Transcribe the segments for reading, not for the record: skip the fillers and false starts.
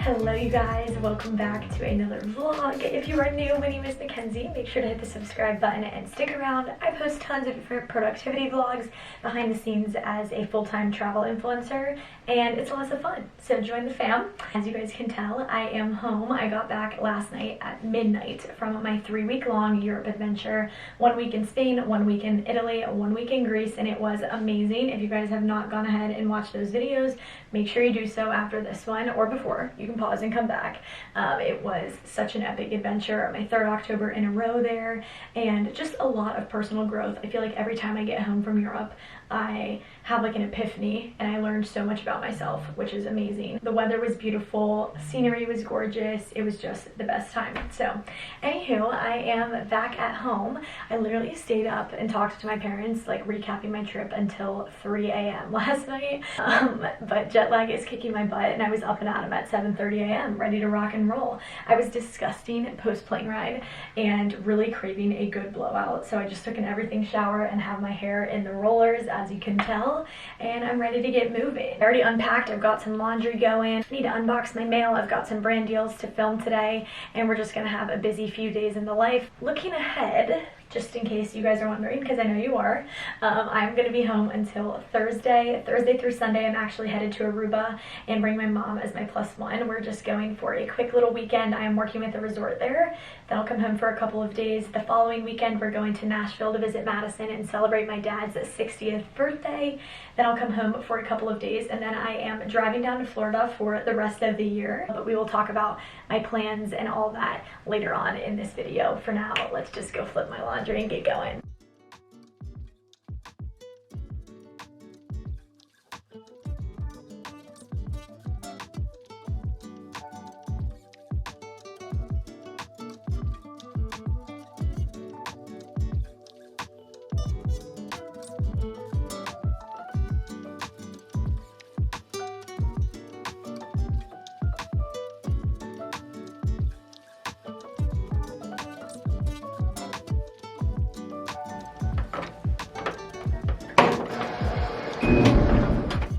Hello you guys, welcome back to another vlog. If you are new, my name is Mckenzie. Make sure to hit the subscribe button and stick around. I post tons of different productivity vlogs behind the scenes as a full-time travel influencer, and it's lots of fun. So join the fam. As you guys can tell, I am home. I got back last night at midnight from my 3-week-long Europe adventure. 1 week in Spain, 1 week in Italy, 1 week in Greece, and it was amazing. If you guys have not gone ahead and watched those videos, make sure you do so after this one or before. You can pause and come back. It was such an epic adventure. My 3rd October in a row there, and just a lot of personal growth. I feel like every time I get home from Europe, I have like an epiphany and I learned so much about myself, which is amazing. The weather was beautiful, scenery was gorgeous, it was just the best time. So anywho, I am back at home. I literally stayed up and talked to my parents, like recapping my trip until 3 a.m. last night. But jet lag is kicking my butt and I was up and at 'em at 7:30 a.m. ready to rock and roll. I was disgusting post plane ride and really craving a good blowout, so I just took an everything shower and have my hair in the rollers, as you can tell, and I'm ready to get moving. I already unpacked, I've got some laundry going, I need to unbox my mail, I've got some brand deals to film today, and we're just gonna have a busy few days in the life. Looking ahead, just in case you guys are wondering, because I know you are, I'm going to be home until Thursday through Sunday. I'm actually headed to Aruba and bring my mom as my +1. We're just going for a quick little weekend. I am working with a resort there. Then I'll come home for a couple of days. The following weekend, we're going to Nashville to visit Madison and celebrate my dad's 60th birthday. Then I'll come home for a couple of days, and then I am driving down to Florida for the rest of the year. But we will talk about my plans and all that later on in this video. For now, let's just go flip my laundry and get going.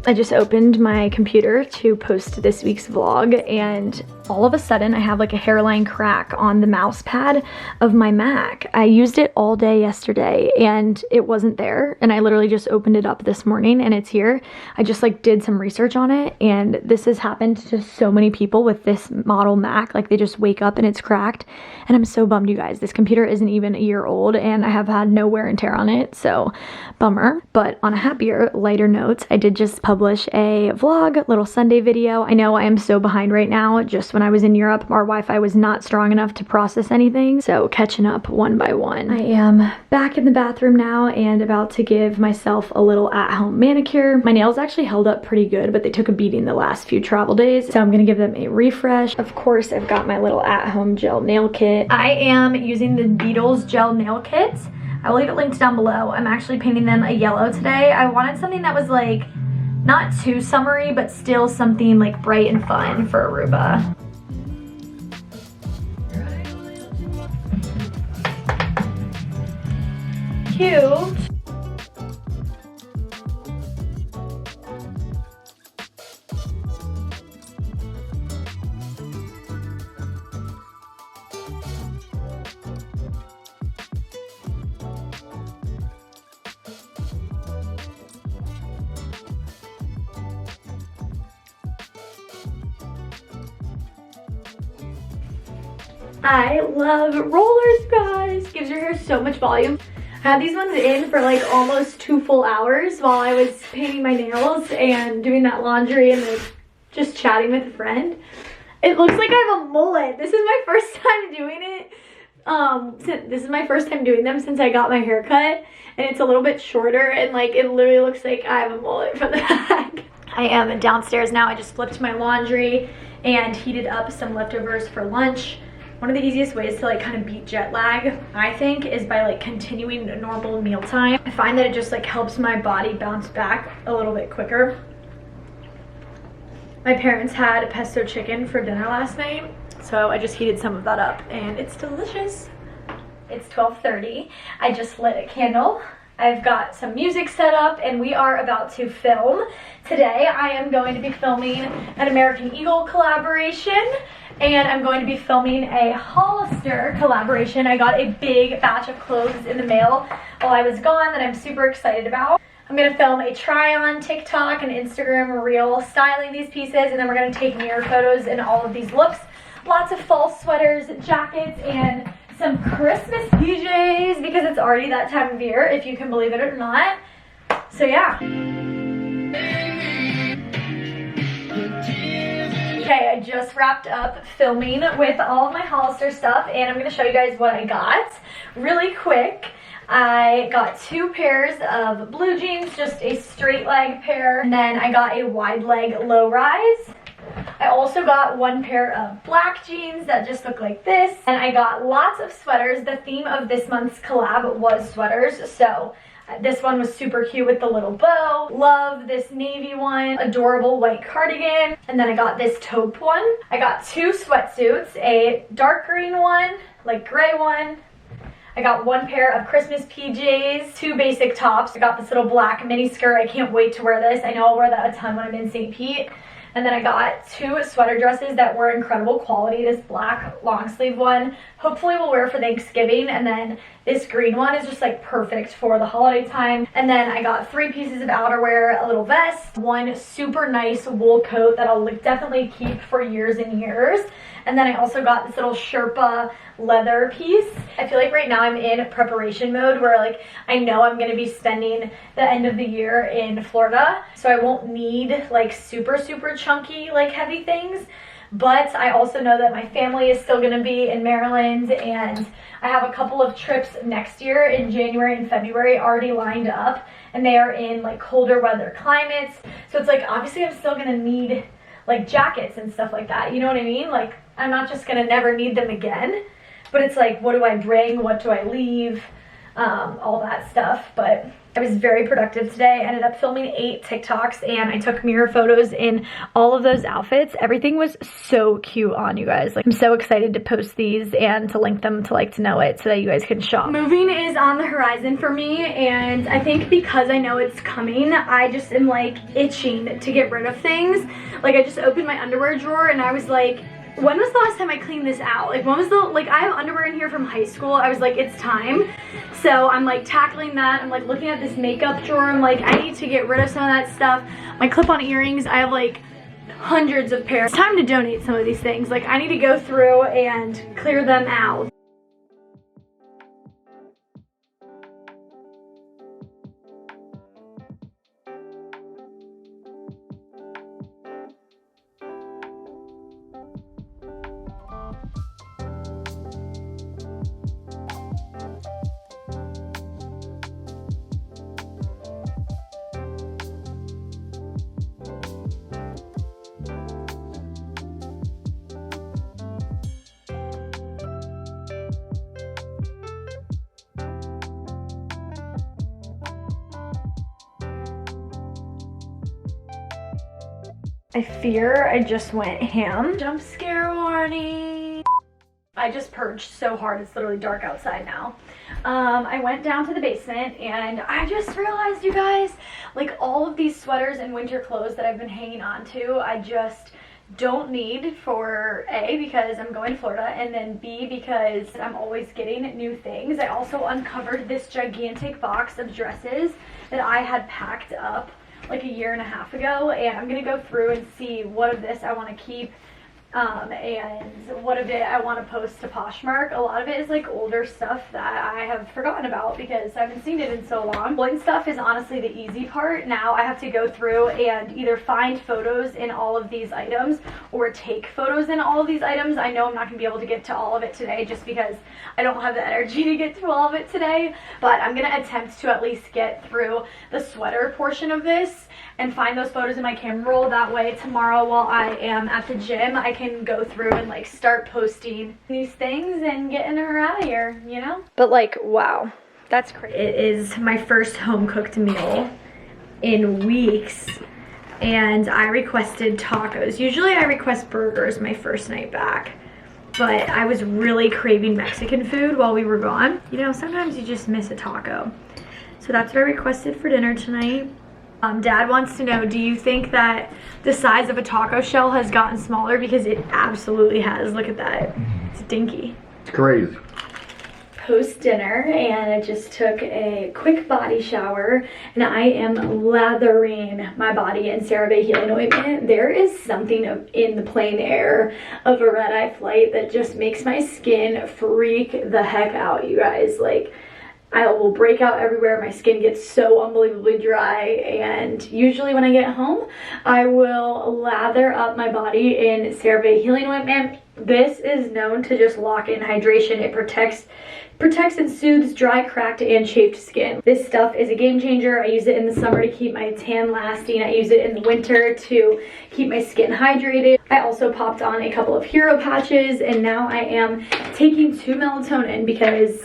I just opened my computer to post this week's vlog, and all of a sudden I have like a hairline crack on the mouse pad of my Mac. I used it all day yesterday and it wasn't there, and I literally just opened it up this morning and it's here. I just like did some research on it, and this has happened to so many people with this model Mac. Like they just wake up and it's cracked, and I'm so bummed, you guys. This computer isn't even a year old and I have had no wear and tear on it, so bummer. But on a happier, lighter note, I did just publish a vlog, little Sunday video. I know I am so behind right now. Just when I was in Europe, our Wi-Fi was not strong enough to process anything, so catching up one by one. I am back in the bathroom now and about to give myself a little at-home manicure. My nails actually held up pretty good, but they took a beating the last few travel days, so I'm gonna give them a refresh. Of course, I've got my little at-home gel nail kit. I am using the Beetles gel nail kits. I will leave it linked down below. I'm actually painting them a yellow today. I wanted something that was like not too summery, but still something like bright and fun for Aruba. Cute. I love rollers, guys. Gives your hair so much volume. I had these ones in for like almost 2 full hours while I was painting my nails and doing that laundry and then just chatting with a friend. It looks like I have a mullet. This is my first time doing it. This is my first time doing them since I got my hair cut, and it's a little bit shorter and like it literally looks like I have a mullet from the back. I am downstairs now. I just flipped my laundry and heated up some leftovers for lunch. One of the easiest ways to like kind of beat jet lag, I think, is by like continuing normal mealtime. I find that it just like helps my body bounce back a little bit quicker. My parents had pesto chicken for dinner last night, so I just heated some of that up and it's delicious. It's 12:30. I just lit a candle I've got some music set up and we are about to film. Today I am going to be filming an American Eagle collaboration and I'm going to be filming a Hollister collaboration. I got a big batch of clothes in the mail while I was gone that I'm super excited about. I'm going to film a try on TikTok and Instagram reel styling these pieces, and then we're going to take mirror photos in all of these looks. Lots of fall sweaters, jackets, and some Christmas PJs because it's already that time of year, if you can believe it or not. So yeah. Okay, I just wrapped up filming with all of my Hollister stuff and I'm going to show you guys what I got really quick. I got 2 pairs of blue jeans, just a straight leg pair, and then I got a wide leg low rise. I also got 1 pair of black jeans that just look like this, and I got lots of sweaters. The theme of this month's collab was sweaters, so this one was super cute with the little bow. Love this navy one, adorable white cardigan, and then I got this taupe one. I got 2 sweatsuits, a dark green one, like gray one. I got 1 pair of Christmas PJs, 2 basic tops. I got this little black mini skirt. I can't wait to wear this. I know I'll wear that a ton when I'm in St. Pete. And then I got 2 sweater dresses that were incredible quality. This black long sleeve one, hopefully we'll wear for Thanksgiving. And then this green one is just like perfect for the holiday time. And then I got 3 pieces of outerwear, a little vest, 1 super nice wool coat that I'll definitely keep for years and years. And then I also got this little Sherpa leather piece. I feel like right now I'm in preparation mode where like I know I'm going to be spending the end of the year in Florida, so I won't need like super chunky like heavy things. But I also know that my family is still going to be in Maryland and I have a couple of trips next year in January and February already lined up, and they are in like colder weather climates. So it's like obviously I'm still going to need like jackets and stuff like that, you know what I mean? Like I'm not just gonna never need them again, but it's like, what do I bring? What do I leave? All that stuff. But I was very productive today. I ended up filming 8 TikToks and I took mirror photos in all of those outfits. Everything was so cute on, you guys. Like I'm so excited to post these and to link them to Like to Know It so that you guys can shop. Moving is on the horizon for me, and I think because I know it's coming, I just am like itching to get rid of things. Like I just opened my underwear drawer and I was like, when was the last time I cleaned this out? Like when was the, like I have underwear in here from high school. I was like, it's time. So I'm like tackling that. I'm like looking at this makeup drawer. I'm like, I need to get rid of some of that stuff. My clip-on earrings, I have like hundreds of pairs. It's time to donate some of these things. Like I need to go through and clear them out. I fear I just went ham. Jump scare warning. I just purged so hard, it's literally dark outside now. I went down to the basement and I just realized, you guys, like all of these sweaters and winter clothes that I've been hanging on to, I just don't need for A, because I'm going to Florida, and then B, because I'm always getting new things. I also uncovered this gigantic box of dresses that I had packed up like a year and a half ago, and I'm gonna go through and see what of this I want to keep and what of it I want to post to Poshmark. A lot of it is like older stuff that I have forgotten about because I haven't seen it in so long. Pulling stuff is honestly the easy part. Now I have to go through and either find photos in all of these items or take photos in all of these items. I know I'm not gonna be able to get to all of it today just because I don't have the energy to get to all of it today, but I'm gonna attempt to at least get through the sweater portion of this and find those photos in my camera roll. That way tomorrow while I am at the gym, I can go through and like start posting these things and getting her out of here, you know? But like, wow, that's crazy. It is my first home cooked meal in weeks and I requested tacos. Usually I request burgers my first night back, but I was really craving Mexican food while we were gone. You know, sometimes you just miss a taco. So that's what I requested for dinner tonight. Dad wants to know, do you think that the size of a taco shell has gotten smaller? Because it absolutely has. Look at that. It's dinky. It's crazy. Post dinner, and I just took a quick body shower, and I am lathering my body in CeraVe healing ointment. There is something in the plain air of a red-eye flight that just makes my skin freak the heck out, you guys. Like, I will break out everywhere. My skin gets so unbelievably dry, and usually when I get home, I will lather up my body in CeraVe healing ointment. This is known to just lock in hydration. It protects and soothes dry, cracked, and chafed skin. This stuff is a game changer. I use it in the summer to keep my tan lasting. I use it in the winter to keep my skin hydrated. I also popped on a couple of hero patches, and now I am taking 2 melatonin because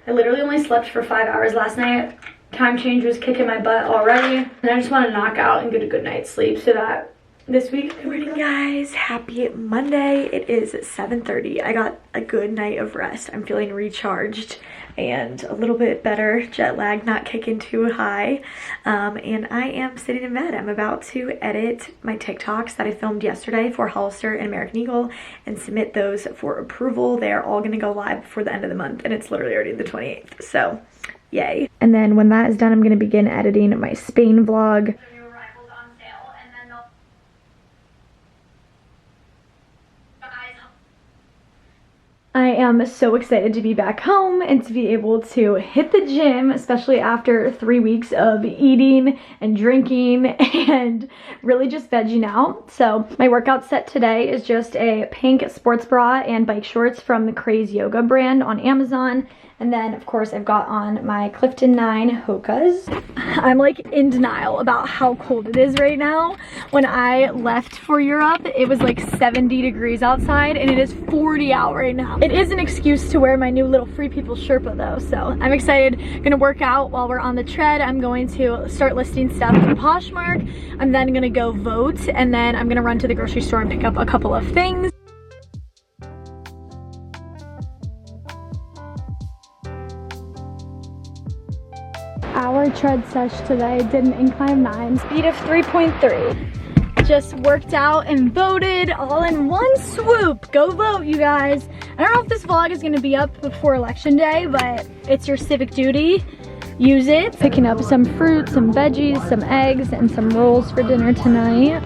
I literally only slept for 5 hours last night. Time change was kicking my butt already, and I just want to knock out and get a good night's sleep so that this week. Good morning, guys. Happy Monday. It is 7:30. I got a good night of rest. I'm feeling recharged and a little bit better. Jet lag not kicking too high. And I am sitting in bed. I'm about to edit my TikToks that I filmed yesterday for Hollister and American Eagle and submit those for approval. They're all going to go live before the end of the month, and it's literally already the 28th. So, yay. And then when that is done, I'm going to begin editing my Spain vlog. I am so excited to be back home and to be able to hit the gym, especially after 3 weeks of eating and drinking and really just vegging out. So my workout set today is just a pink sports bra and bike shorts from the Craze Yoga brand on Amazon. And then, of course, I've got on my Clifton 9 Hokas. I'm like in denial about how cold it is right now. When I left for Europe, it was like 70 degrees outside, and it is 40 out right now. It is an excuse to wear my new little Free People Sherpa though, so I'm excited. Gonna work out while we're on the tread. I'm going to start listing stuff in Poshmark. I'm then gonna go vote, and then I'm gonna run to the grocery store and pick up a couple of things. Our tread sesh today did an incline 9, speed of 3.3. Just worked out and voted all in one swoop. Go vote, you guys. I don't know if this vlog is gonna be up before election day, but it's your civic duty. Use it. Picking up some fruit, some veggies, some eggs, and some rolls for dinner tonight.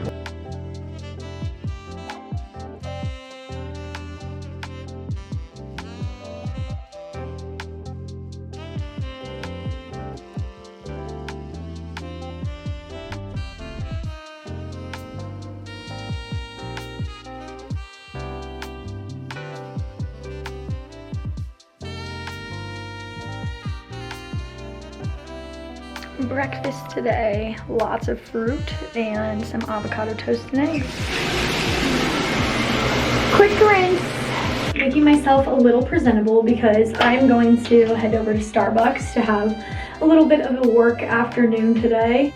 Breakfast today, lots of fruit and some avocado toast and eggs. Quick rinse. Making myself a little presentable because I'm going to head over to Starbucks to have a little bit of a work afternoon today.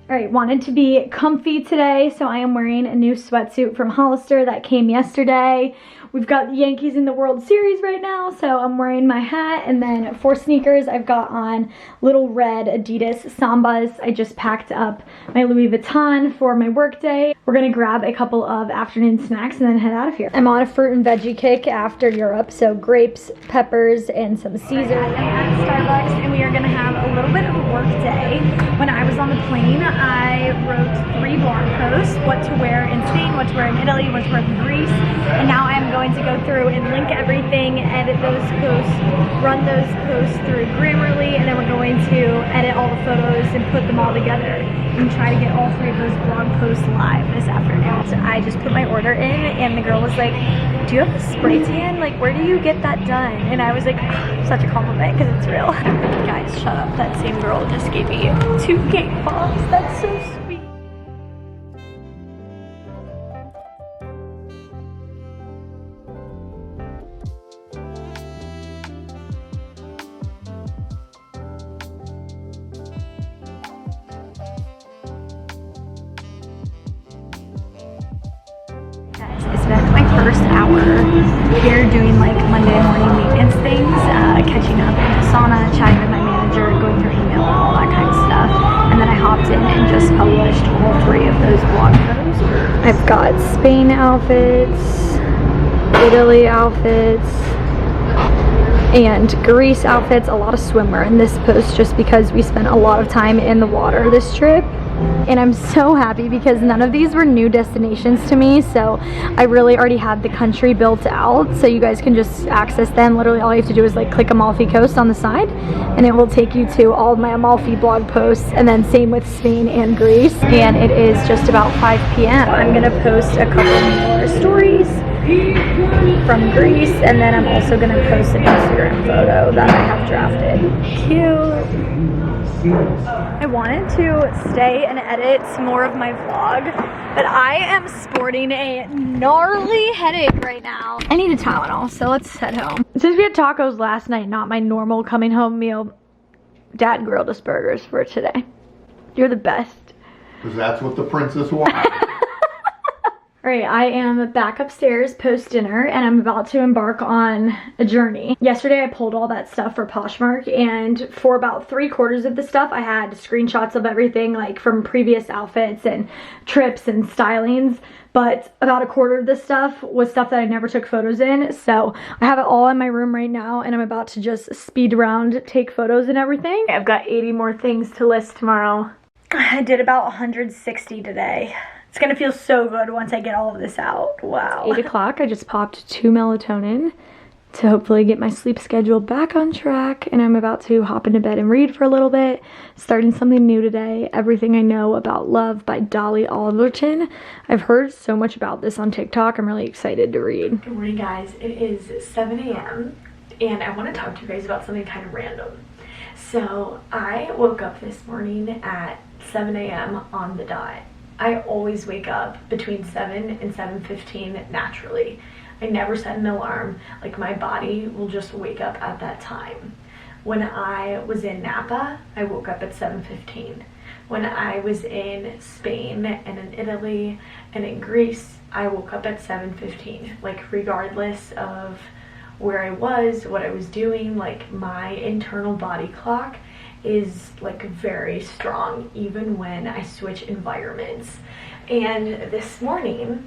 All right, wanted to be comfy today, so I am wearing a new sweatsuit from Hollister that came yesterday. We've got the Yankees in the World Series right now, so I'm wearing my hat. And then for sneakers, I've got on little red Adidas Sambas. I just packed up my Louis Vuitton for my work day. We're gonna grab a couple of afternoon snacks and then head out of here. I'm on a fruit and veggie kick after Europe, so grapes, peppers, and some Caesar. I am at Starbucks, and we are gonna have a little bit of a work day. When I was on the plane, I wrote 3 blog posts: what to wear in Spain, what to wear in Italy, what to wear in Greece, and now I'm going to go through and link everything, edit those posts, run those posts through Grammarly, and then we're going to edit all the photos and put them all together and try to get all 3 of those blog posts live this afternoon. So I just put my order in, and the girl was like, do you have a spray tan? Like, where do you get that done? And I was like, oh, such a compliment because it's real. Guys, shut up. That same girl just gave me 2 cake pops. That's so sweet. It's been my first hour we're here doing like Monday morning maintenance things, catching up in the sauna, chatting with my manager, going through email and all that kind of stuff. And then I hopped in and just published all 3 of those blog posts. I've got Spain outfits, Italy outfits, and Greece outfits, a lot of swimwear in this post just because we spent a lot of time in the water this trip. And I'm so happy because none of these were new destinations to me, so I really already had the country built out, so you guys can just access them. Literally all you have to do is like click Amalfi Coast on the side and it will take you to all of my Amalfi blog posts, and then same with Spain and Greece. And it is just about 5 p.m. I'm gonna post a couple more stories from Greece, and then I'm also gonna post an Instagram photo that I have drafted. Cute. I wanted to stay and edit some more of my vlog, but I am sporting a gnarly headache right now. I need a Tylenol, so let's head home. Since we had tacos last night, not my normal coming home meal, Dad grilled us burgers for today. You're the best. Because that's what the princess wanted. Alright, I am back upstairs post-dinner and I'm about to embark on a journey. Yesterday I pulled all that stuff for Poshmark, and for about 3/4 of the stuff I had screenshots of everything like from previous outfits and trips and stylings, but about 1/4 of the stuff was stuff that I never took photos in. So I have it all in my room right now and I'm about to just speed around, take photos and everything. I've got 80 more things to list tomorrow. I did about 160 today. It's gonna feel so good once I get all of this out. Wow. It's 8 o'clock. I just popped 2 melatonin to hopefully get my sleep schedule back on track, and I'm about to hop into bed and read for a little bit, starting something new today, Everything I Know About Love by Dolly Alderton. I've heard so much about this on TikTok. I'm really excited to read. Good morning, guys. It is 7 a.m. and I want to talk to you guys about something kind of random. So I woke up this morning at 7 a.m. on the dot. I always wake up between 7 and 7:15 naturally. I never set an alarm. Like, my body will just wake up at that time. When I was in Napa, I woke up at 7:15. When I was in Spain and in Italy and in Greece, I woke up at 7:15. Like, regardless of where I was, what I was doing, like, my internal body clock is like very strong even when I switch environments. And this morning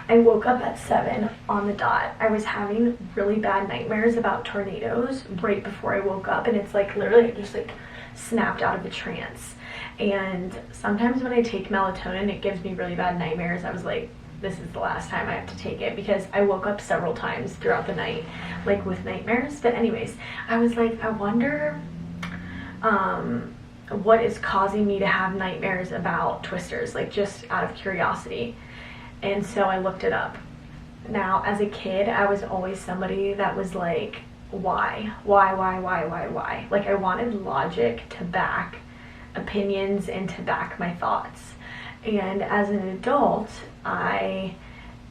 I woke up at 7 on the dot. I was having really bad nightmares about tornadoes right before I woke up, and it's like literally I just like snapped out of a trance. And sometimes when I take melatonin it gives me really bad nightmares. I was like, this is the last time I have to take it, because I woke up several times throughout the night like with nightmares. But anyways, I was like, I wonder what is causing me to have nightmares about twisters, like just out of curiosity. And so I looked it up. Now, as a kid, I was always somebody that was like, why? Like, I wanted logic to back opinions and to back my thoughts. And as an adult, I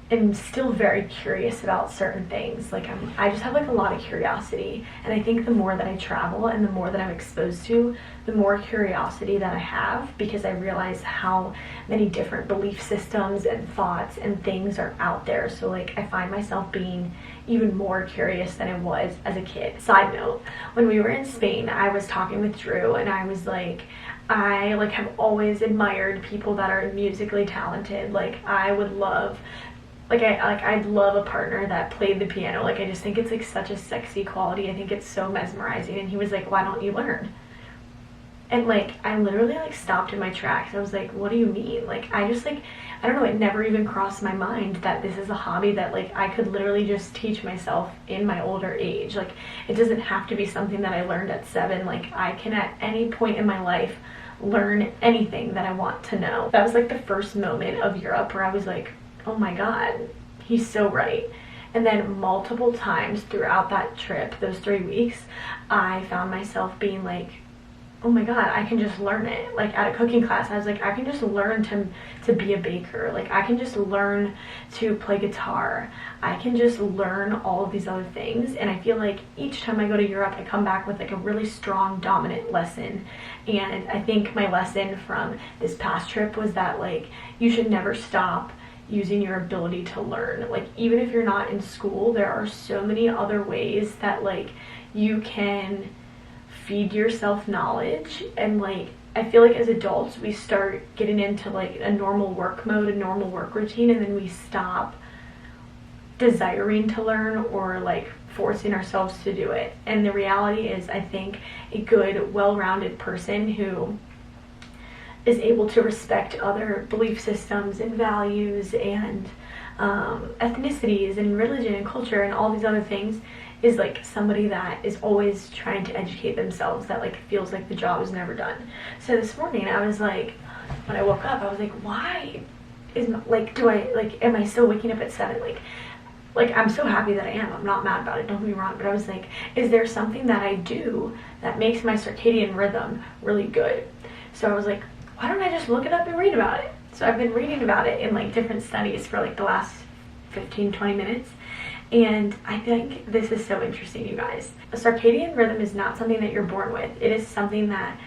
am still very curious about certain things. Like, I just have like a lot of curiosity, and I think the more that I travel and the more that I'm exposed to, the more curiosity that I have, because I realize how many different belief systems and thoughts and things are out there. So like, I find myself being even more curious than I was as a kid. Side note, when we were in Spain, I was talking with Drew and I was like, I like have always admired people that are musically talented. Like, I would love, I'd love a partner that played the piano. Like, I just think it's like such a sexy quality. I think it's so mesmerizing. And he was like, why don't you learn? And like, I literally like stopped in my tracks. I was like, what do you mean? Like, I just like, I don't know, it never even crossed my mind that this is a hobby that like I could literally just teach myself in my older age. Like, it doesn't have to be something that I learned at 7. Like, I can at any point in my life learn anything that I want to know. That was like the first moment of Europe where I was like, oh my god, he's so right. And then multiple times throughout that trip, those 3 weeks, I found myself being like, oh my god, I can just learn it. Like, at a cooking class, I was like, I can just learn to be a baker. Like, I can just learn to play guitar. I can just learn all of these other things. And I feel like each time I go to Europe, I come back with like a really strong, dominant lesson. And I think my lesson from this past trip was that like, you should never stop using your ability to learn. Like, even if you're not in school, there are so many other ways that like you can feed yourself knowledge. And like, I feel like as adults we start getting into like a normal work mode, a normal work routine, and then we stop desiring to learn or like forcing ourselves to do it. And the reality is, I think a good, well-rounded person who is able to respect other belief systems and values and ethnicities and religion and culture and all these other things is like somebody that is always trying to educate themselves, that like feels like the job is never done. So this morning I was like, when I woke up, I was like, why is like, do I like, am I still waking up at 7? Like I'm so happy that I am. I'm not mad about it, don't get me wrong, but I was like, is there something that I do that makes my circadian rhythm really good? So I was like, why don't I just look it up and read about it? So I've been reading about it in like different studies for like the last 15-20 minutes, and I think this is so interesting, you guys. A circadian rhythm is not something that you're born with. It is something that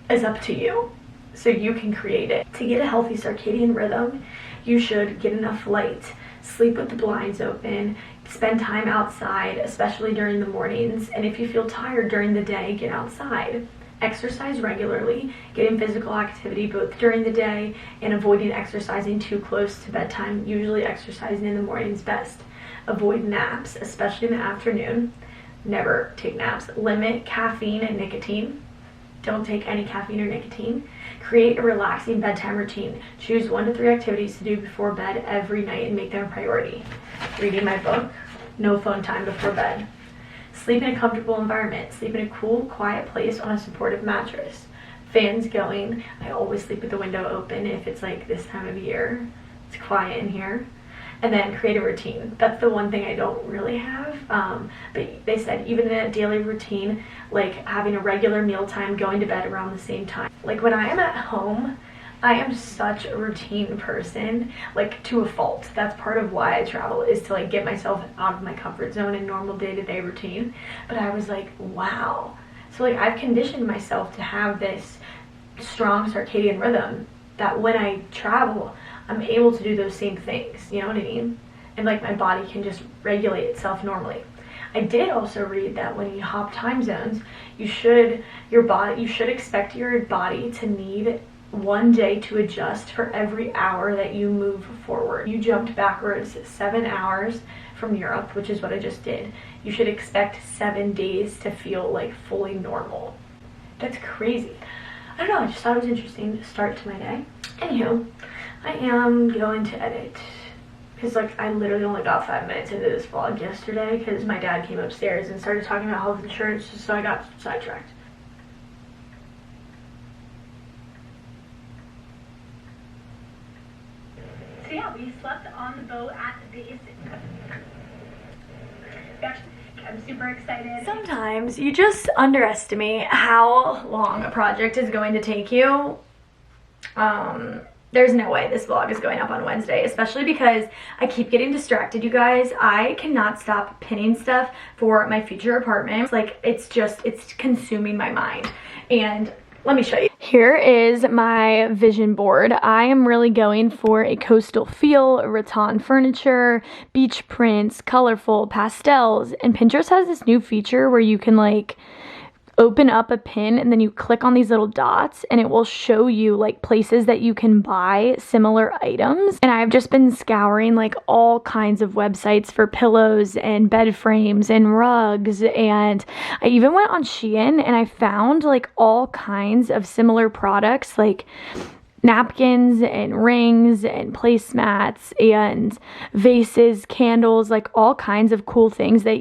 is up to you, so you can create it. To get a healthy circadian rhythm, you should get enough light, sleep with the blinds open, spend time outside, especially during the mornings, and if you feel tired during the day, get outside. Exercise regularly, getting physical activity both during the day and avoiding exercising too close to bedtime. Usually exercising in the morning is best. Avoid naps, especially in the afternoon. Never take naps. Limit caffeine and nicotine. Don't take any caffeine or nicotine. Create a relaxing bedtime routine. Choose 1 to 3 activities to do before bed every night and make them a priority. Reading my book. No phone time before bed. Sleep in a comfortable environment. Sleep in a cool, quiet place on a supportive mattress. Fans going. I always sleep with the window open if it's like this time of year. It's quiet in here. And then create a routine. That's the one thing I don't really have. But they said even in a daily routine, like having a regular mealtime, going to bed around the same time. Like when I am at home, I am such a routine person, like to a fault. That's part of why I travel, is to like get myself out of my comfort zone and normal day-to-day routine. But I was like, wow. So like I've conditioned myself to have this strong circadian rhythm that when I travel, I'm able to do those same things, you know what I mean? And like my body can just regulate itself normally. I did also read that when you hop time zones, you should expect your body to need 1 day to adjust for every hour that you move forward. You jumped backwards 7 hours from Europe, which is what I just did. You should expect 7 days to feel like fully normal. That's crazy. I don't know, I just thought it was interesting to start to my day. Anywho, I am going to edit because like I literally only got 5 minutes into this vlog yesterday because my dad came upstairs and started talking about health insurance, so I got sidetracked. So yeah, we slept on the boat at the base. I'm super excited. Sometimes you just underestimate how long a project is going to take you. There's no way this vlog is going up on Wednesday, especially because I keep getting distracted, you guys. I cannot stop pinning stuff for my future apartment. Like, it's consuming my mind. And let me show you. Here is my vision board. I am really going for a coastal feel, rattan furniture, beach prints, colorful pastels, and Pinterest has this new feature where you can like open up a pin and then you click on these little dots and it will show you like places that you can buy similar items. And I've just been scouring like all kinds of websites for pillows and bed frames and rugs, and I even went on Shein and I found like all kinds of similar products like napkins and rings and placemats and vases, candles, like all kinds of cool things that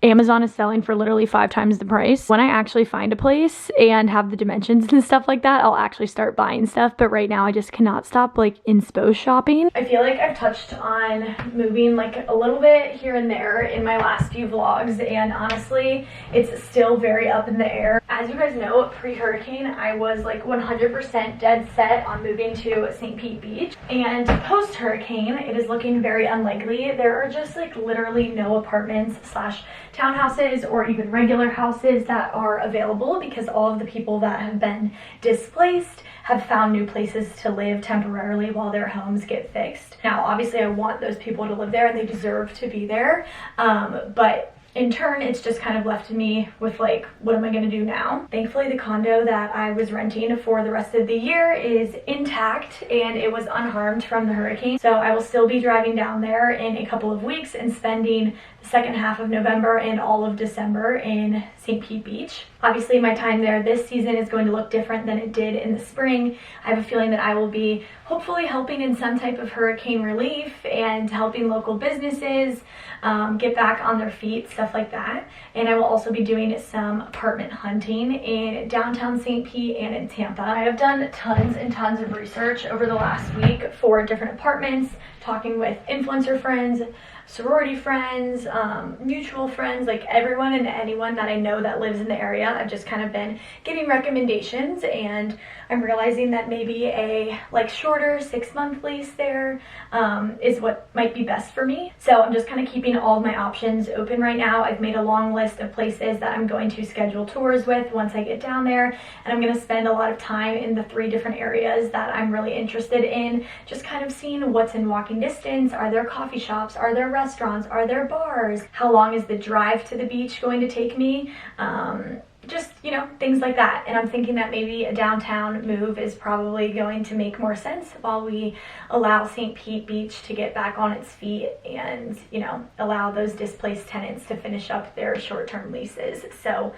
Amazon is selling for literally 5 times the price. When I actually find a place and have the dimensions and stuff like that, I'll actually start buying stuff. But right now I just cannot stop like inspo shopping. I feel like I've touched on moving like a little bit here and there in my last few vlogs, and honestly, it's still very up in the air. as you guys know, pre-hurricane, I was like 100% dead set on moving to St. Pete Beach. And post-hurricane, it is looking very unlikely. There are just like literally no apartments slash townhouses or even regular houses that are available because all of the people that have been displaced have found new places to live temporarily while their homes get fixed. Now, obviously, I want those people to live there and they deserve to be there, but in turn, it's just kind of left me with like, what am I gonna do now? Thankfully, the condo that I was renting for the rest of the year is intact and it was unharmed from the hurricane. So I will still be driving down there in a couple of weeks and spending the second half of November and all of December in St. Pete Beach. Obviously, my time there this season is going to look different than it did in the spring. I have a feeling that I will be hopefully helping in some type of hurricane relief and helping local businesses get back on their feet, stuff like that. And I will also be doing some apartment hunting in downtown St. Pete and in Tampa. I have done tons and tons of research over the last week for different apartments, talking with influencer friends, sorority friends, mutual friends, like everyone and anyone that I know that lives in the area. I've just kind of been getting recommendations, and I'm realizing that maybe a like shorter 6-month lease there is what might be best for me. So I'm just kind of keeping all of my options open right now. I've made a long list of places that I'm going to schedule tours with once I get down there, and I'm going to spend a lot of time in the 3 different areas that I'm really interested in, just kind of seeing what's in walking distance. Are there coffee shops? Are there restaurants? Are there bars? How long is the drive to the beach going to take me? Just, you know, things like that. And I'm thinking that maybe a downtown move is probably going to make more sense while we allow St. Pete Beach to get back on its feet and, you know, allow those displaced tenants to finish up their short-term leases. So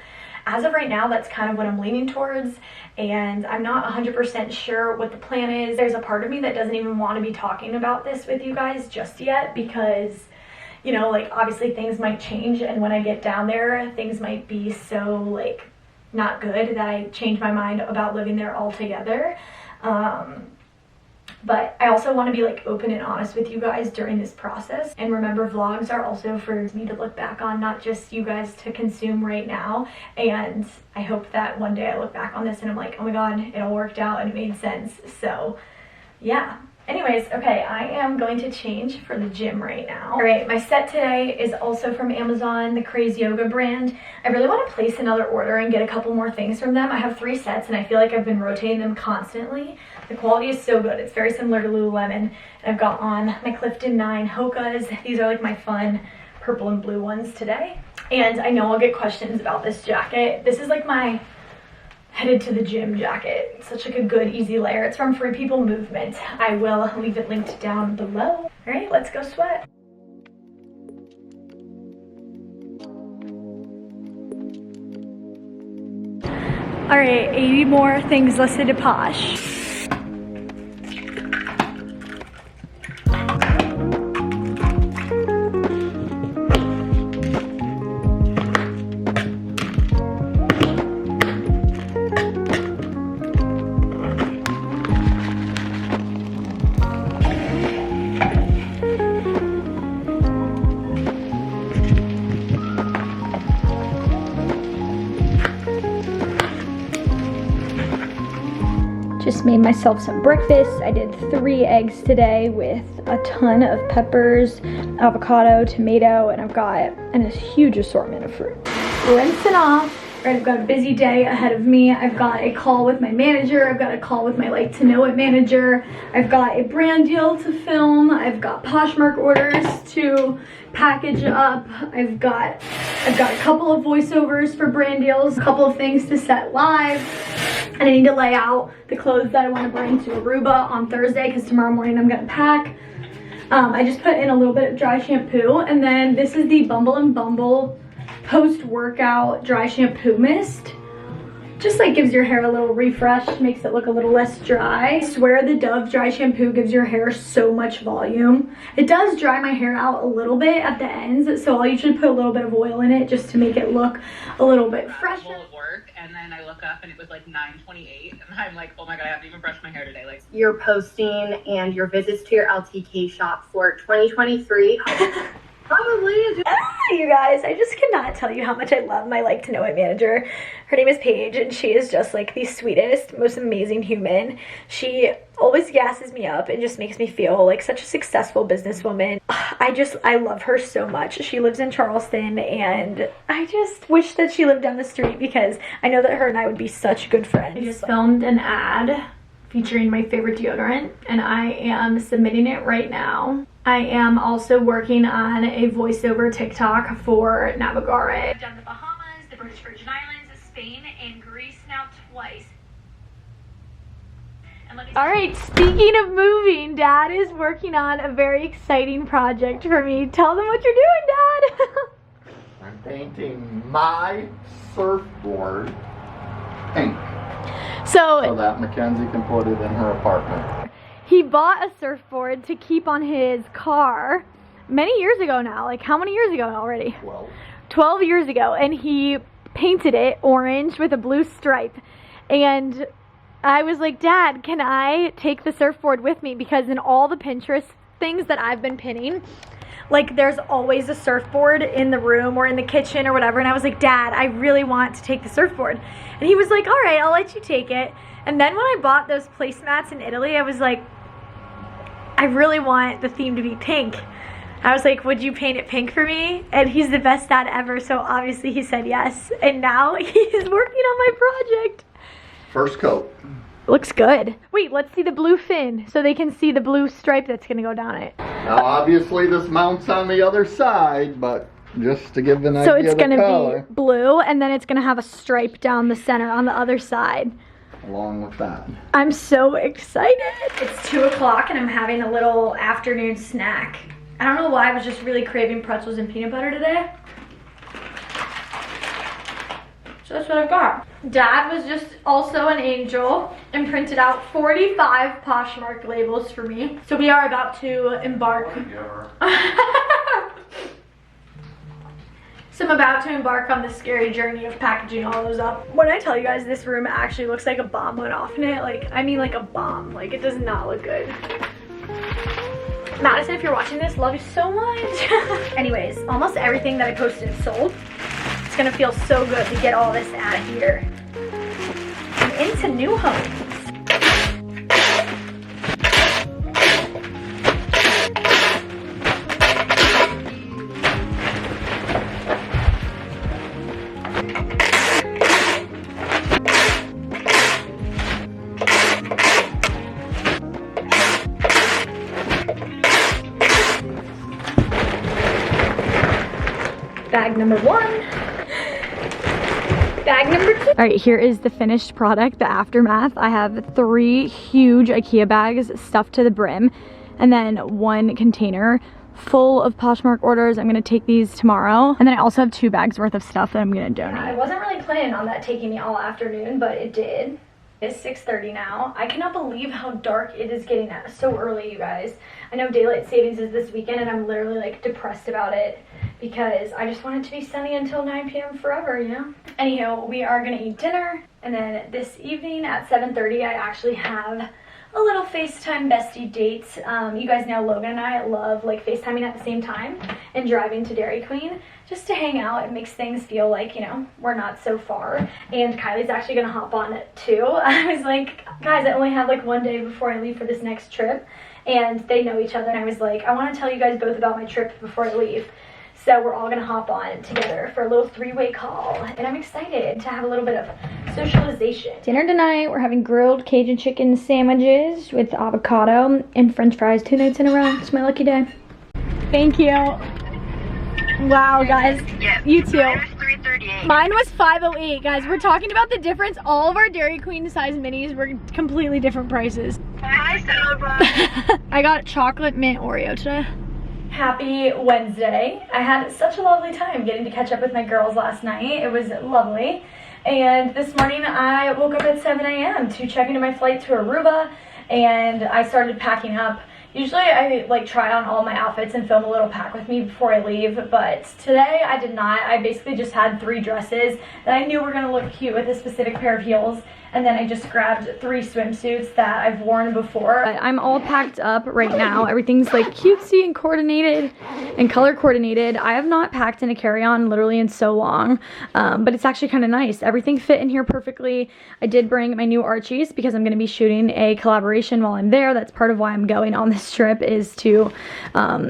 as of right now, that's kind of what I'm leaning towards, and I'm not 100% sure what the plan is. There's a part of me that doesn't even want to be talking about this with you guys just yet because, you know, like obviously things might change, and when I get down there, things might be so like not good that I change my mind about living there altogether. But I also want to be like open and honest with you guys during this process. And remember, vlogs are also for me to look back on, not just you guys to consume right now. And I hope that one day I look back on this and I'm like, oh my God, it all worked out and it made sense. So yeah. Anyways, okay, I am going to change for the gym right now. All right, my set today is also from Amazon, the Crazy Yoga brand. I really want to place another order and get a couple more things from them. I have 3 sets and I feel like I've been rotating them constantly. The quality is so good. It's very similar to Lululemon. And I've got on my Clifton 9 Hokas. These are like my fun purple and blue ones today. And I know I'll get questions about this jacket. This is like my headed to the gym jacket. It's such like a good, easy layer. It's from Free People Movement. I will leave it linked down below. All right, let's go sweat. All right, 80 more things listed to Posh. Just made myself some breakfast. I did 3 eggs today with a ton of peppers, avocado, tomato, and I've got a huge assortment of fruit. Rinsing off. Right, I've got a busy day ahead of me. I've got a call with my manager. I've got a call with my like to know it manager. I've got a brand deal to film. I've got Poshmark orders to package up. I've got a couple of voiceovers for brand deals, a couple of things to set live. And I need to lay out the clothes that I want to bring to Aruba on Thursday because tomorrow morning I'm gonna pack. I just put in a little bit of dry shampoo, and then this is the Bumble and Bumble post-workout dry shampoo mist. Just like gives your hair a little refresh, makes it look a little less dry. I swear the Dove dry shampoo gives your hair so much volume. It does dry my hair out a little bit at the ends, so I'll usually put a little bit of oil in it just to make it look a little bit fresher. At work, and then I look up and it was like 9:28, and I'm like, oh my God, I haven't even brushed my hair today. Like, your posting and your visits to your LTK shop for 2023. Probably. You guys, I just cannot tell you how much I love my like to know it manager. Her name is Paige, and she is just like the sweetest, most amazing human. She always gasses me up and just makes me feel like such a successful businesswoman. I love her so much. She lives in Charleston, and I just wish that she lived down the street because I know that her and I would be such good friends. I just filmed an ad featuring my favorite deodorant, and I am submitting it right now. I am also working on a voiceover TikTok for Navigare. I've done the Bahamas, the British Virgin Islands, Spain, and Greece now twice. And let me All right, speaking of moving, Dad is working on a very exciting project for me. Tell them what you're doing, Dad. I'm painting my surfboard pink so that Mackenzie can put it in her apartment. He bought a surfboard to keep on his car many years ago now. Like, how many years ago already? 12 years ago. And he painted it orange with a blue stripe. And I was like, Dad, can I take the surfboard with me? Because in all the Pinterest things that I've been pinning, like, there's always a surfboard in the room or in the kitchen or whatever. And I was like, Dad, I really want to take the surfboard. And he was like, all right, I'll let you take it. And then when I bought those placemats in Italy, I was like, I really want the theme to be pink. I was like, would you paint it pink for me? And he's the best dad ever, so obviously he said yes. And now he is working on my project. First coat. Looks good. Wait, let's see the blue fin so they can see the blue stripe that's gonna go down it. Now obviously this mounts on the other side, but just to give an idea So it's of the gonna color, be blue, and then it's gonna have a stripe down the center on the other side. along with that. I'm so excited. It's 2 o'clock and I'm having a little afternoon snack. I don't know why, I was just really craving pretzels and peanut butter today. So that's what I've got. Dad was just also an angel and printed out 45 Poshmark labels for me. So we are about to embark. So I'm about to embark on the scary journey of packaging all those up. When I tell you guys this room actually looks like a bomb went off in it, like, I mean like a bomb. Like, it does not look good. Madison, if you're watching this, love you so much. Anyways, almost everything that I posted sold. It's gonna feel so good to get all this out of here and into new homes. Bag number 1. Bag number 2. All right, here is the finished product, the aftermath. I have 3 huge IKEA bags stuffed to the brim, and then 1 container full of Poshmark orders. I'm gonna take these tomorrow. And then I also have 2 bags worth of stuff that I'm gonna donate. I wasn't really planning on that taking me all afternoon, but it did. It's 6:30 now. I cannot believe how dark it is getting so early, you guys. I know daylight savings is this weekend and I'm literally like depressed about it because I just want it to be sunny until 9 p.m. forever, you know? Anyhow, we are gonna eat dinner, and then this evening at 7:30 I actually have a little FaceTime bestie date. You guys know Logan and I love like FaceTiming at the same time and driving to Dairy Queen just to hang out. It makes things feel like, you know, we're not so far. And Kylie's actually gonna hop on it too. I was like, guys, I only have like 1 day before I leave for this next trip, and they know each other, and I was like, I want to tell you guys both about my trip before I leave. So we're all gonna hop on together for a little 3-way call, and I'm excited to have a little bit of socialization. Dinner tonight, we're having grilled Cajun chicken sandwiches with avocado and french fries 2 nights in a row. It's my lucky day. Thank you. Wow, guys, you too. Mine was $3.38. Mine was $5.08, guys. We're talking about the difference. All of our Dairy Queen size minis were completely different prices. Hi, Cobra. I got chocolate mint Oreo today. Happy Wednesday. I had such a lovely time getting to catch up with my girls last night. It was lovely. And this morning I woke up at 7 a.m. to check into my flight to Aruba, and I started packing up. Usually I like try on all my outfits and film a little pack with me before I leave, but today I did not. I basically just had 3 dresses that I knew were going to look cute with a specific pair of heels, and then I just grabbed 3 swimsuits that I've worn before. I'm all packed up right now. Everything's like cutesy and coordinated and color coordinated. I have not packed in a carry-on literally in so long, but it's actually kind of nice. Everything fit in here perfectly. I did bring my new Archies because I'm going to be shooting a collaboration while I'm there. That's part of why I'm going on this trip, is to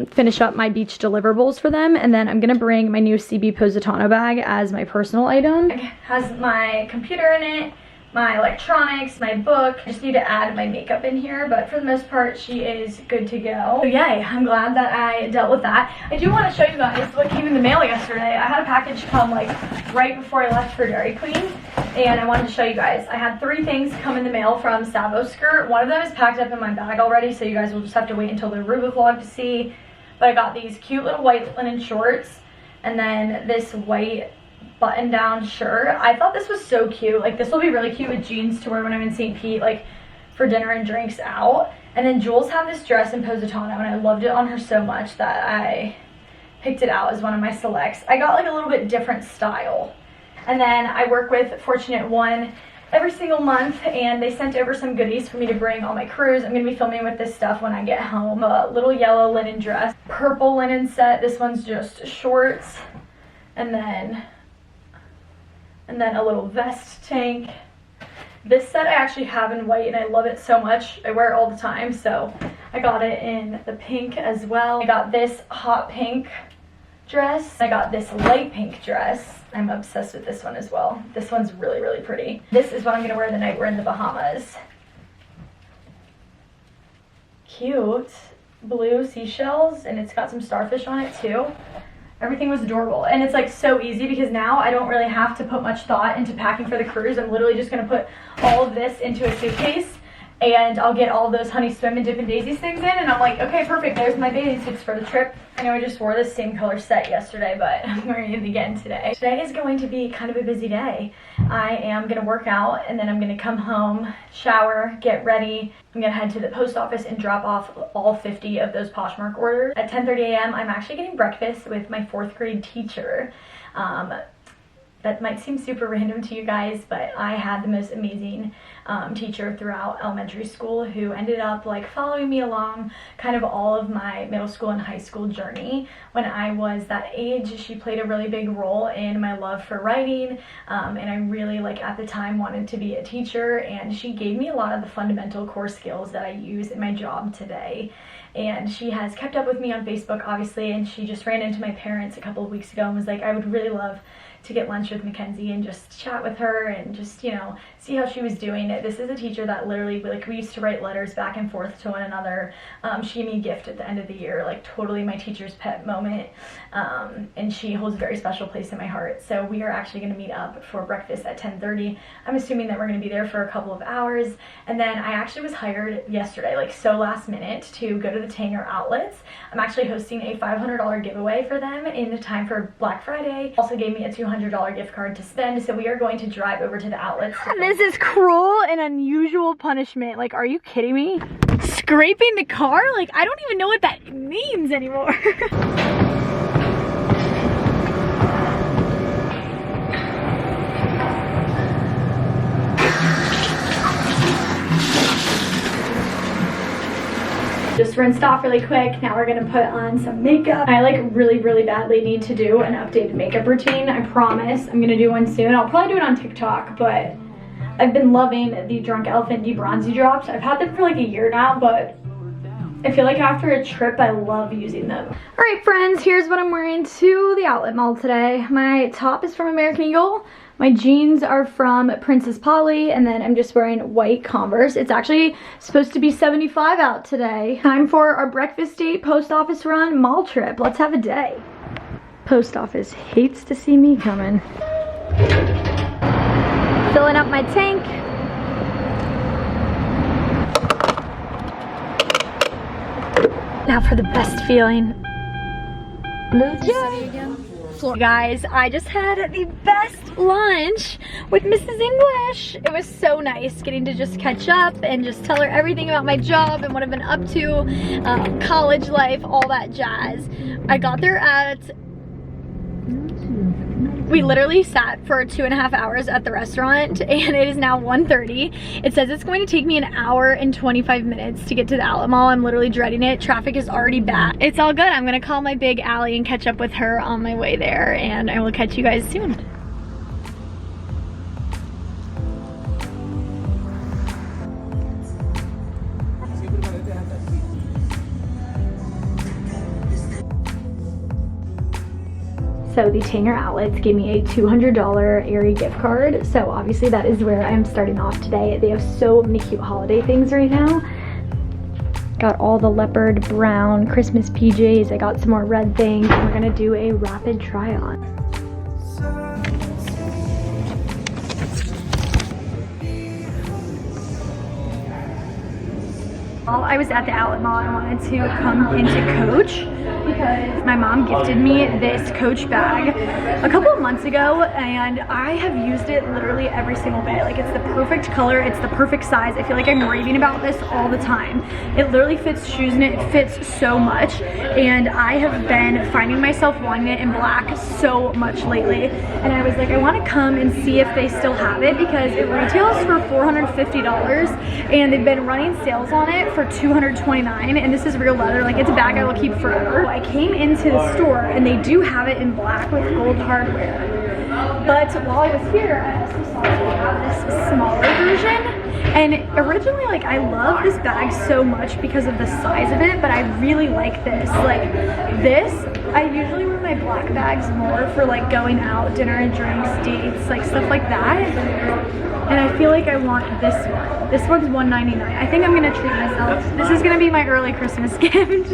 finish up my beach deliverables for them. And then I'm going to bring my new CB Positano bag as my personal item. It has my computer in it, my electronics, my book. I just need to add my makeup in here, but for the most part she is good to go. So yay, I'm glad that I dealt with that. I do want to show you guys what came in the mail yesterday. I had a package come like right before I left for Dairy Queen, and I wanted to show you guys. I had 3 things come in the mail from Savo Skirt. One of them is packed up in my bag already, so you guys will just have to wait until the Aruba vlog to see. But I got these cute little white linen shorts, and then this white button down shirt. I thought this was so cute. Like, this will be really cute with jeans to wear when I'm in St. Pete, like for dinner and drinks out. And then Jules had this dress in Positano, and I loved it on her so much that I picked it out as one of my selects. I got like a little bit different style. And then I work with Fortunate One every single month, and they sent over some goodies for me to bring on my cruise. I'm gonna be filming with this stuff when I get home. A little yellow linen dress, purple linen set. This one's just shorts, and then a little vest tank. This set I actually have in white, and I love it so much. I wear it all the time, so I got it in the pink as well. I got this hot pink dress. I got this light pink dress. I'm obsessed with this one as well. This one's really, really pretty. This is what I'm gonna wear the night we're in the Bahamas. Cute. Blue seashells, and it's got some starfish on it too. Everything was adorable, and it's like so easy because now I don't really have to put much thought into packing for the cruise. I'm literally just gonna put all of this into a suitcase, and I'll get all those Honey Swim and Dip and Daisies things in, and I'm like, okay, perfect, there's my bathing suits for the trip. I know I just wore this same color set yesterday, but I'm wearing it again today. Today is going to be kind of a busy day. I am gonna work out, and then I'm gonna come home, shower, get ready. I'm gonna head to the post office and drop off all 50 of those Poshmark orders. At 10:30 a.m. I'm actually getting breakfast with my 4th grade teacher. That might seem super random to you guys, but I had the most amazing teacher throughout elementary school who ended up like following me along kind of all of my middle school and high school journey. When I was that age, she played a really big role in my love for writing, and I really like at the time wanted to be a teacher, and she gave me a lot of the fundamental core skills that I use in my job today. And she has kept up with me on Facebook, obviously, and she just ran into my parents a couple of weeks ago and was like, I would really love to get lunch with Mckenzie and just chat with her and just, you know, see how she was doing. This is a teacher that literally, like, we used to write letters back and forth to one another. She gave me a gift at the end of the year, like totally my teacher's pet moment, and she holds a very special place in my heart. So we are actually going to meet up for breakfast at 10:30. I'm assuming that we're going to be there for a couple of hours, and then I actually was hired yesterday, like so last minute, to go to the Tanger outlets. I'm actually hosting a $500 giveaway for them in time for Black Friday. Also gave me a $200 gift card to spend, so we are going to drive over to the outlets. This is cruel and unusual punishment. Like, are you kidding me? Scraping the car? Like, I don't even know what that means anymore. Just rinsed off really quick. Now we're gonna put on some makeup. I like really, really badly need to do an updated makeup routine. I promise I'm gonna do one soon. I'll probably do it on TikTok, but I've been loving the Drunk Elephant De-Bronzy drops. I've had them for like a year now, but I feel like after a trip, I love using them. All right, friends, here's what I'm wearing to the outlet mall today. My top is from American Eagle. My jeans are from Princess Polly, and then I'm just wearing white Converse. It's actually supposed to be 75 out today. Time for our breakfast date, post office run, mall trip. Let's have a day. Post office hates to see me coming. Filling up my tank. Now for the best feeling. Move. Yay! floor. Guys, I just had the best lunch with Mrs. English. It was so nice getting to just catch up and just tell her everything about my job and what I've been up to, college life, all that jazz. I got there at, we literally sat for 2.5 hours at the restaurant and it is now 1:30. It says it's going to take me an hour and 25 minutes to get to the outlet mall. I'm literally dreading it. Traffic is already bad. It's all good. I'm gonna call my big Allie and catch up with her on my way there, and I will catch you guys soon. So the Tanger Outlets gave me a $200 Aerie gift card. So obviously that is where I'm starting off today. They have so many cute holiday things right now. Got all the leopard brown Christmas PJs. I got some more red things, and we're gonna do a rapid try on. While I was at the outlet mall, I wanted to come into Coach because my mom gifted me this Coach bag a couple of months ago, and I have used it literally every single day. Like, it's the perfect color, it's the perfect size. I feel like I'm raving about this all the time. It literally fits shoes in it, it fits so much, and I have been finding myself wanting it in black so much lately. And I was like, I want to come and see if they still have it because it retails for $450 and they've been running sales on it for $229, and this is real leather. Like, it's a bag I will keep forever. I came into the store and they do have it in black with gold hardware, but while I was here I also saw that they have this smaller version, and originally, like, I love this bag so much because of the size of it, but I really like this. Like, this, I usually wear my black bags more for like going out, dinner and drinks, dates, like stuff like that, and I feel like I want this one. This one's $199. I think I'm gonna treat myself. This is gonna be my early Christmas gift.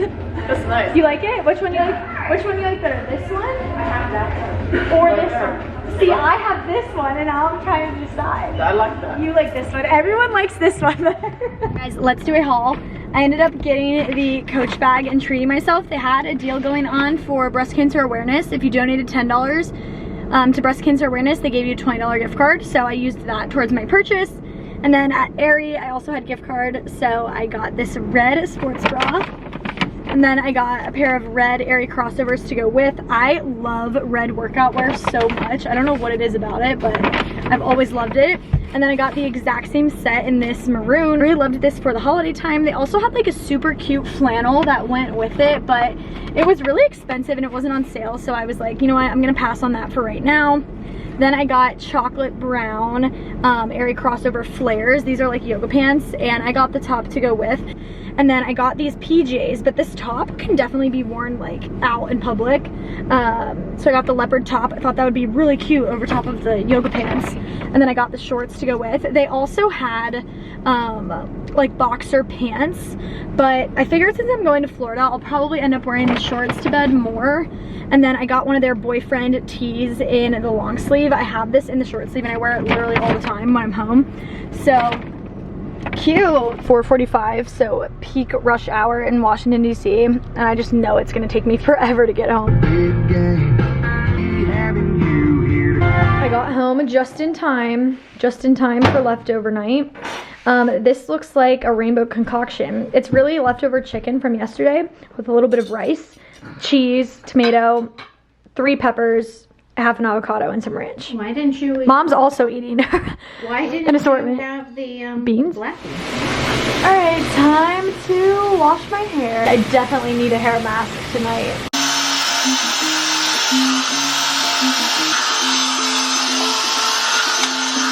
That's nice. You like it? Which one do you like? Which one do you like better? This one? I have that one. Or this one? See, I have this one, and now I'm trying to decide. I like that. You like this one. Everyone likes this one better. Guys, let's do a haul. I ended up getting the Coach bag and treating myself. They had a deal going on for breast cancer awareness. If you donated $10 to breast cancer awareness, they gave you a $20 gift card. So I used that towards my purchase. And then at Aerie, I also had a gift card. So I got this red sports bra. And then I got a pair of red Aerie crossovers to go with. I love red workout wear so much. I don't know what it is about it, but I've always loved it. And then I got the exact same set in this maroon. I really loved this for the holiday time. They also had like a super cute flannel that went with it, but it was really expensive and it wasn't on sale. So I was like, you know what, I'm gonna pass on that for right now. Then I got chocolate brown Aerie crossover flares. These are like yoga pants, and I got the top to go with. And then I got these PJs, but this top can definitely be worn like out in public. So I got the leopard top. I thought that would be really cute over top of the yoga pants. And then I got the shorts to go with. They also had like boxer pants, but I figured since I'm going to Florida, I'll probably end up wearing the shorts to bed more. And then I got one of their boyfriend tees in the long sleeve. I have this in the short sleeve and I wear it literally all the time when I'm home. So cute. 4:45, so peak rush hour in Washington, D.C. And I just know it's gonna take me forever to get home. I got home just in time for leftover night. This looks like a rainbow concoction. It's really leftover chicken from yesterday with a little bit of rice, cheese, tomato, 3 peppers, half an avocado, and some ranch. Why didn't you? Mom's also eating Why didn't an assortment. you have the Beans? black beans? All right, time to wash my hair. I definitely need a hair mask tonight.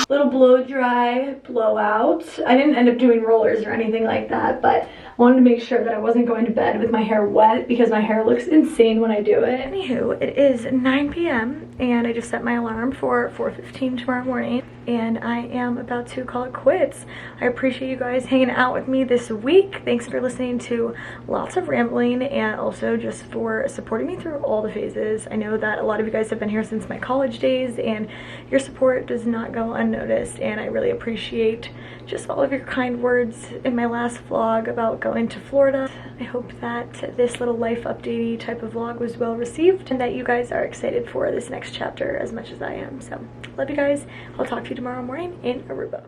Little blow dry blowout. I didn't end up doing rollers or anything like that, but I wanted to make sure that I wasn't going to bed with my hair wet because my hair looks insane when I do it. Anywho, it is 9 p.m. and I just set my alarm for 4:15 tomorrow morning, and I am about to call it quits. I appreciate you guys hanging out with me this week. Thanks for listening to lots of rambling and also just for supporting me through all the phases. I know that a lot of you guys have been here since my college days, and your support does not go unnoticed, and I really appreciate just all of your kind words in my last vlog about going to Florida. I hope that this little life updatey type of vlog was well received and that you guys are excited for this next chapter as much as I am. So love you guys. I'll talk to you tomorrow morning in Aruba.